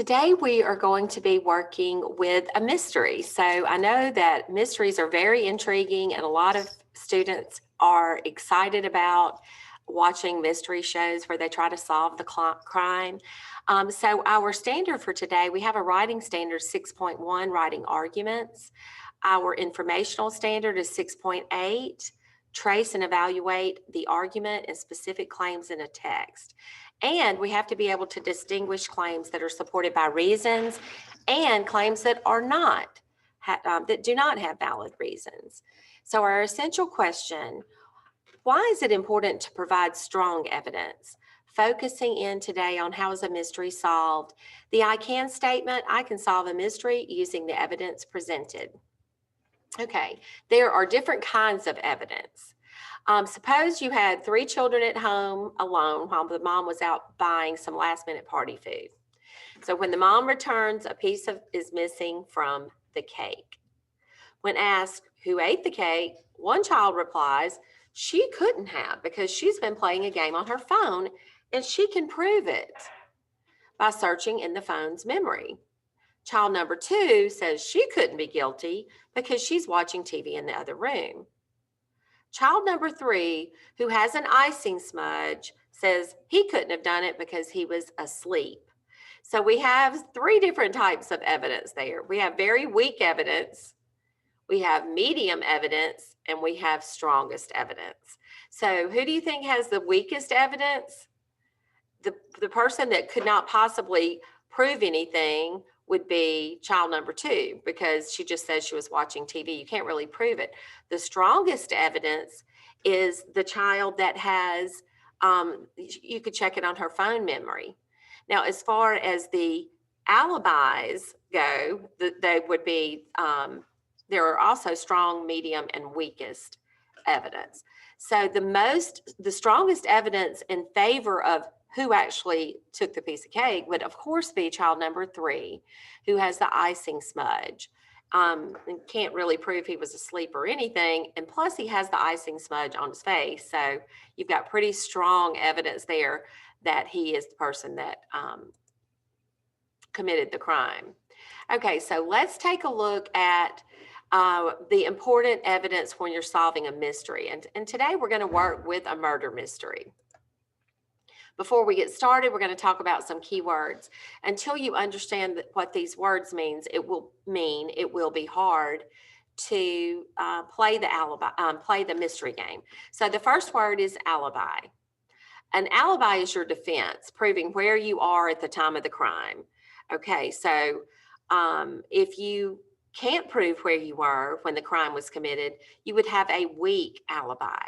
Today we are going to be working with a mystery. So I know that mysteries are very intriguing and a lot of students are excited about watching mystery shows where they try to solve the crime. So our standard for today, we have a writing standard 6.1, writing arguments. Our informational standard is 6.8, trace and evaluate the argument and specific claims in a text. And we have to be able to distinguish claims that are supported by reasons and claims that are not, that do not have valid reasons. So our essential question, why is it important to provide strong evidence? Focusing in today on how is a mystery solved. The I can statement, I can solve a mystery using the evidence presented. Okay, there are different kinds of evidence. Suppose you had 3 children at home alone while the mom was out buying some last minute party food. So when the mom returns, a piece is missing from the cake. When asked who ate the cake, one child replies, she couldn't have because she's been playing a game on her phone and she can prove it by searching in the phone's memory. Child number 2 says she couldn't be guilty because she's watching TV in the other room. Child number 3, who has an icing smudge, says he couldn't have done it because he was asleep. So we have 3 different types of evidence there. We have very weak evidence, we have medium evidence, and we have strongest evidence. So who do you think has the weakest evidence? The person that could not possibly prove anything would be child number 2 because she just says she was watching TV. You can't really prove it. The strongest evidence is the child that has, you could check it on her phone memory. Now, as far as the alibis go, they would be, there are also strong, medium, and weakest evidence. So the strongest evidence in favor of who actually took the piece of cake would, of course, be child number 3, who has the icing smudge. And can't really prove he was asleep or anything. And plus, he has the icing smudge on his face. So you've got pretty strong evidence there that he is the person that committed the crime. Okay, so let's take a look at the important evidence when you're solving a mystery. And today we're going to work with a murder mystery. Before we get started, we're going to talk about some keywords. Until you understand what these words means, it will be hard to play the mystery game. So the first word is alibi. An alibi is your defense, proving where you are at the time of the crime. Okay, so if you can't prove where you were when the crime was committed, you would have a weak alibi.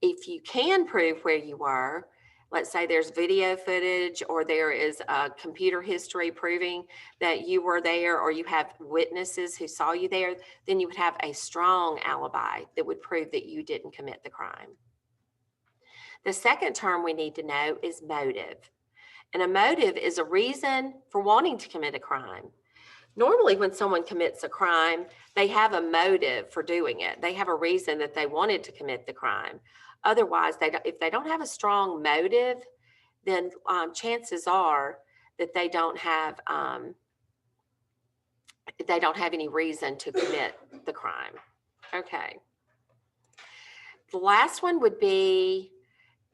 If you can prove where you were, let's say there's video footage or there is a computer history proving that you were there or you have witnesses who saw you there, then you would have a strong alibi that would prove that you didn't commit the crime. The second term we need to know is motive. And a motive is a reason for wanting to commit a crime. Normally, when someone commits a crime, they have a motive for doing it. They have a reason that they wanted to commit the crime. Otherwise, if they don't have a strong motive, then chances are that they don't have any reason to commit the crime. Okay. The last one would be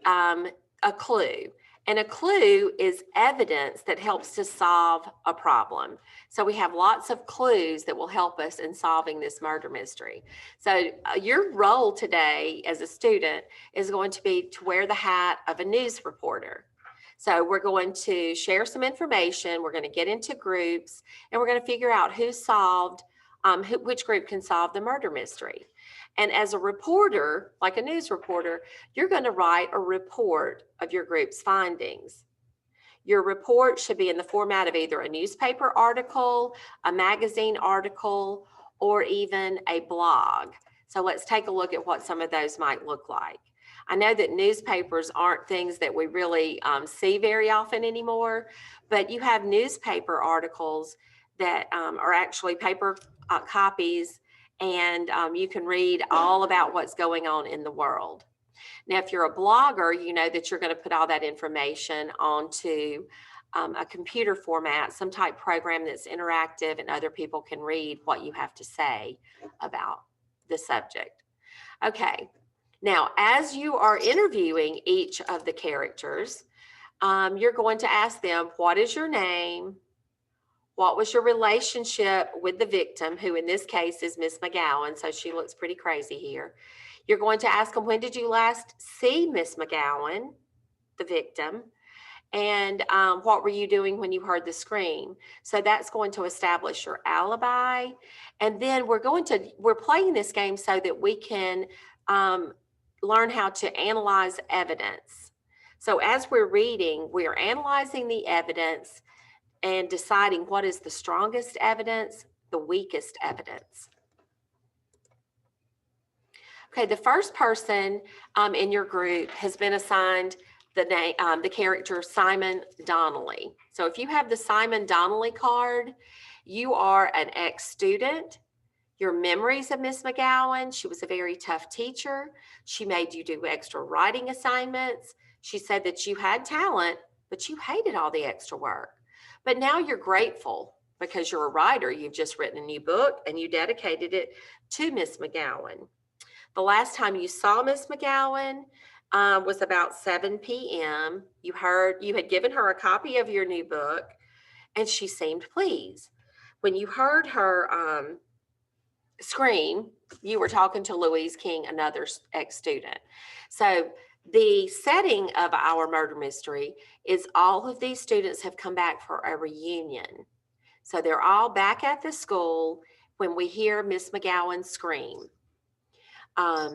a clue. And a clue is evidence that helps to solve a problem. So we have lots of clues that will help us in solving this murder mystery. So your role today as a student is going to be to wear the hat of a news reporter. So we're going to share some information, we're going to get into groups, and we're going to figure out who solved, which group can solve the murder mystery. And as a reporter, like a news reporter, you're going to write a report of your group's findings. Your report should be in the format of either a newspaper article, a magazine article, or even a blog. So let's take a look at what some of those might look like. I know that newspapers aren't things that we really see very often anymore, but you have newspaper articles that are actually paper copies, and you can read all about what's going on in the world. Now, if you're a blogger, you know that you're going to put all that information onto a computer format, some type program that's interactive and other people can read what you have to say about the subject. Okay, now as you are interviewing each of the characters, you're going to ask them, what is your name? What was your relationship with the victim, who in this case is Miss McGowan, so she looks pretty crazy here. You're going to ask them, when did you last see Miss McGowan, the victim? And what were you doing when you heard the scream? So that's going to establish your alibi. And then we're playing this game so that we can learn how to analyze evidence. So as we're reading, we are analyzing the evidence and deciding what is the strongest evidence, the weakest evidence. Okay, the first person in your group has been assigned the character Simon Donnelly. So if you have the Simon Donnelly card, you are an ex-student. Your memories of Miss McGowan: she was a very tough teacher. She made you do extra writing assignments. She said that you had talent, but you hated all the extra work. But now you're grateful because you're a writer. You've just written a new book and you dedicated it to Miss McGowan. The last time you saw Miss McGowan was about 7 p.m. You had given her a copy of your new book, and she seemed pleased. When you heard her scream, you were talking to Louise King, another ex-student. So the setting of our murder mystery is all of these students have come back for a reunion. So they're all back at the school when we hear Miss McGowan scream.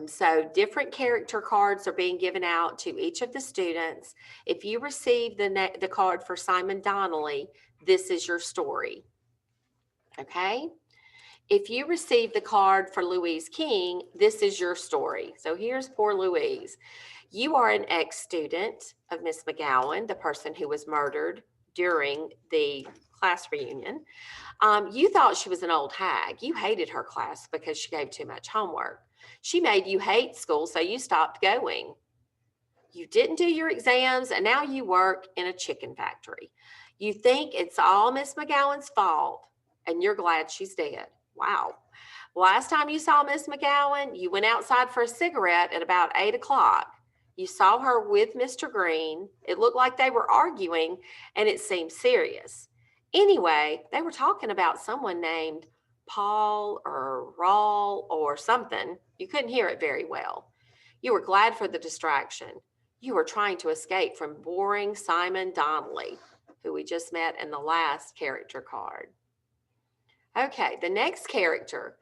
So different character cards are being given out to each of the students. If you receive the card for Simon Donnelly, this is your story. Okay? If you receive the card for Louise King, this is your story. So here's poor Louise. You are an ex-student of Miss McGowan, the person who was murdered during the class reunion. You thought she was an old hag. You hated her class because she gave too much homework. She made you hate school, so you stopped going. You didn't do your exams, and now you work in a chicken factory. You think it's all Miss McGowan's fault, and you're glad she's dead. Wow. Last time you saw Miss McGowan, you went outside for a cigarette at about 8 o'clock. You saw her with Mr. Green. It looked like they were arguing, and it seemed serious. Anyway, they were talking about someone named Paul or Rawl or something. You couldn't hear it very well. You were glad for the distraction. You were trying to escape from boring Simon Donnelly, who we just met in the last character card. Okay, the next character.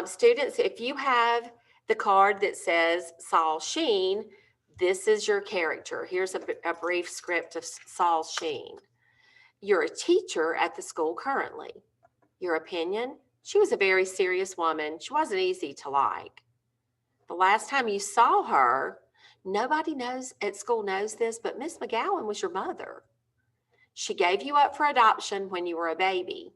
Students, if you have the card that says Saul Sheen, this is your character. Here's a brief script of Saul Sheen. You're a teacher at the school currently. Your opinion? She was a very serious woman. She wasn't easy to like. The last time you saw her, nobody knows at school knows this, but Miss McGowan was your mother. She gave you up for adoption when you were a baby.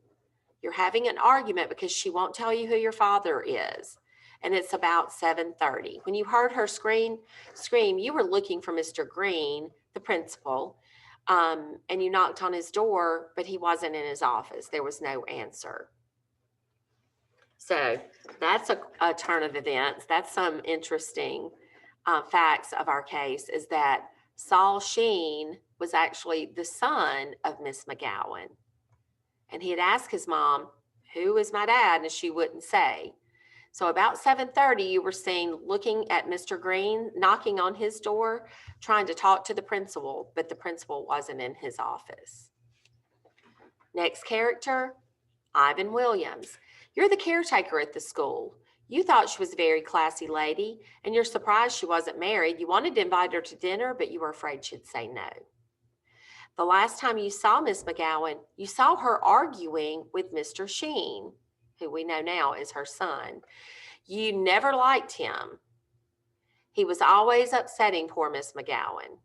You're having an argument because she won't tell you who your father is. And it's about 7:30. When you heard her scream, you were looking for Mr. Green, the principal, and you knocked on his door, but he wasn't in his office. There was no answer. So that's a turn of events. That's some interesting facts of our case, is that Saul Sheen was actually the son of Miss McGowan. And he had asked his mom, who is my dad? And she wouldn't say. So about 7:30, you were seen looking at Mr. Green, knocking on his door, trying to talk to the principal, but the principal wasn't in his office. Next character, Ivan Williams. You're the caretaker at the school. You thought she was a very classy lady, and you're surprised she wasn't married. You wanted to invite her to dinner, but you were afraid she'd say no. The last time you saw Miss McGowan, you saw her arguing with Mr. Sheen, who we know now is her son. You never liked him. He was always upsetting poor Miss McGowan.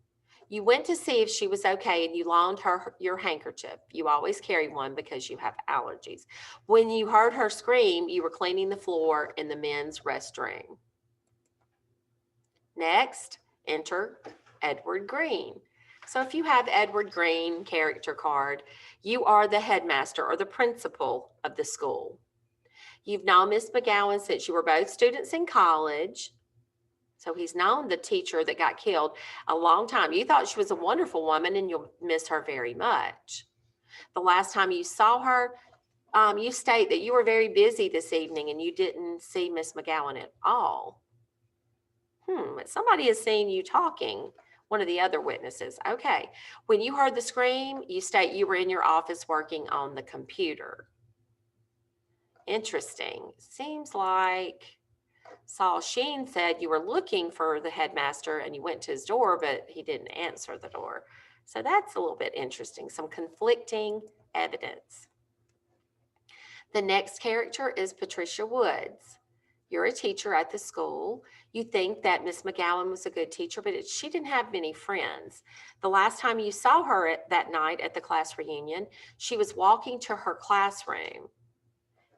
You went to see if she was okay, and you loaned her your handkerchief. You always carry one because you have allergies. When you heard her scream, you were cleaning the floor in the men's restroom. Next, enter Edward Green. So if you have Edward Green character card, you are the headmaster or the principal of the school. You've known Miss McGowan since you were both students in college. So he's known the teacher that got killed a long time. You thought she was a wonderful woman and you'll miss her very much. The last time you saw her, you state that you were very busy this evening and you didn't see Miss McGowan at all. Somebody has seen you talking, one of the other witnesses. Okay. When you heard the scream, you state you were in your office working on the computer. Interesting. Seems like Saul Sheen said you were looking for the headmaster and you went to his door, but he didn't answer the door. So that's a little bit interesting. Some conflicting evidence. The next character is Patricia Woods. You're a teacher at the school. You think that Miss McGowan was a good teacher, but she didn't have many friends. The last time you saw her that night at the class reunion, she was walking to her classroom.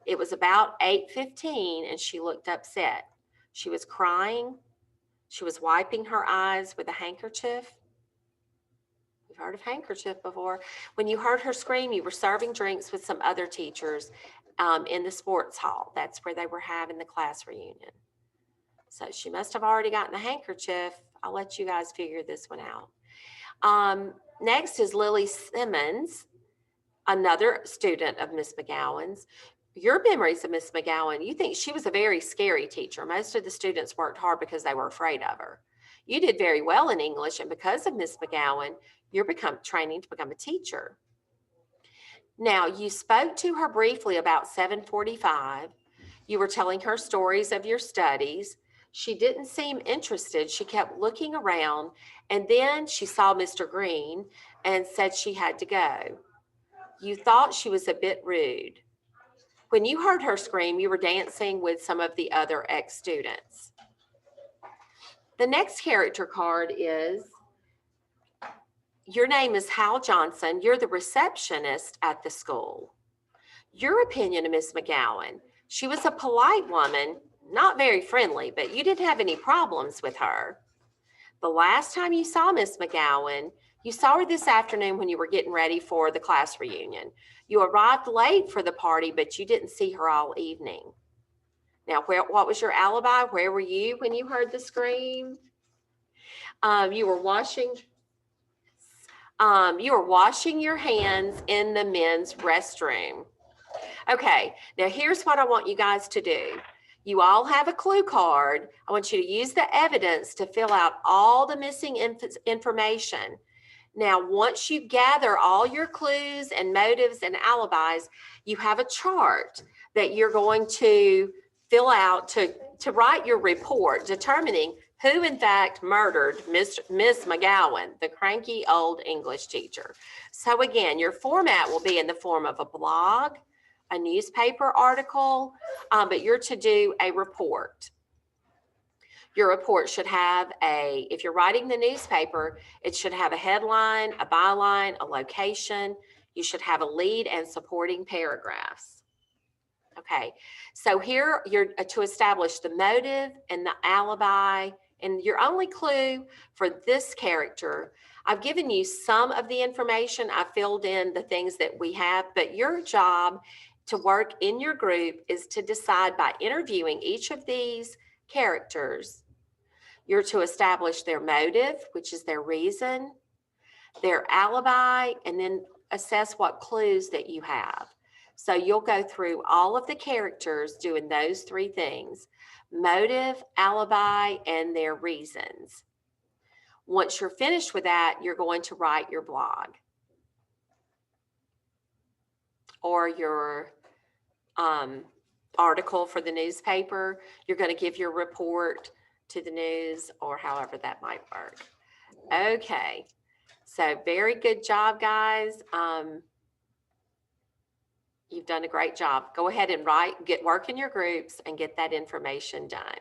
It was about 8:15 and she looked upset. She was crying. She was wiping her eyes with a handkerchief. You've heard of handkerchief before. When you heard her scream, you were serving drinks with some other teachers in the sports hall. That's where they were having the class reunion. So she must have already gotten the handkerchief. I'll let you guys figure this one out. Next is Lily Simmons, another student of Miss McGowan's. Your memories of Miss McGowan, you think she was a very scary teacher. Most of the students worked hard because they were afraid of her. You did very well in English, and because of Miss McGowan, you're training to become a teacher. Now, you spoke to her briefly about 7:45. You were telling her stories of your studies. She didn't seem interested. She kept looking around, and then she saw Mr. Green and said she had to go. You thought she was a bit rude. When you heard her scream, you were dancing with some of the other ex-students. The next character card is, your name is Hal Johnson. You're the receptionist at the school. Your opinion of Miss McGowan, she was a polite woman, not very friendly, but you didn't have any problems with her. The last time you saw Miss McGowan, you saw her this afternoon when you were getting ready for the class reunion. You arrived late for the party, but you didn't see her all evening. Now, what was your alibi? Where were you when you heard the scream? You were washing your hands in the men's restroom. Okay, now here's what I want you guys to do. You all have a clue card. I want you to use the evidence to fill out all the missing information. Now, once you gather all your clues and motives and alibis, you have a chart that you're going to fill out to write your report determining who in fact murdered Miss McGowan, the cranky old English teacher. So again, your format will be in the form of a blog, a newspaper article, but you're to do a report. Your report should have if you're writing the newspaper, it should have a headline, a byline, a location. You should have a lead and supporting paragraphs. Okay, so here you're to establish the motive and the alibi, and your only clue for this character, I've given you some of the information. I filled in the things that we have, but your job to work in your group is to decide by interviewing each of these characters. You're to establish their motive, which is their reason, their alibi, and then assess what clues that you have. So you'll go through all of the characters doing those three things: motive, alibi, and their reasons. Once you're finished with that, you're going to write your blog or your article for the newspaper. You're going to give your report to the news, or however that might work. Okay, so very good job, guys. You've done a great job. Go ahead and get work in your groups and get that information done.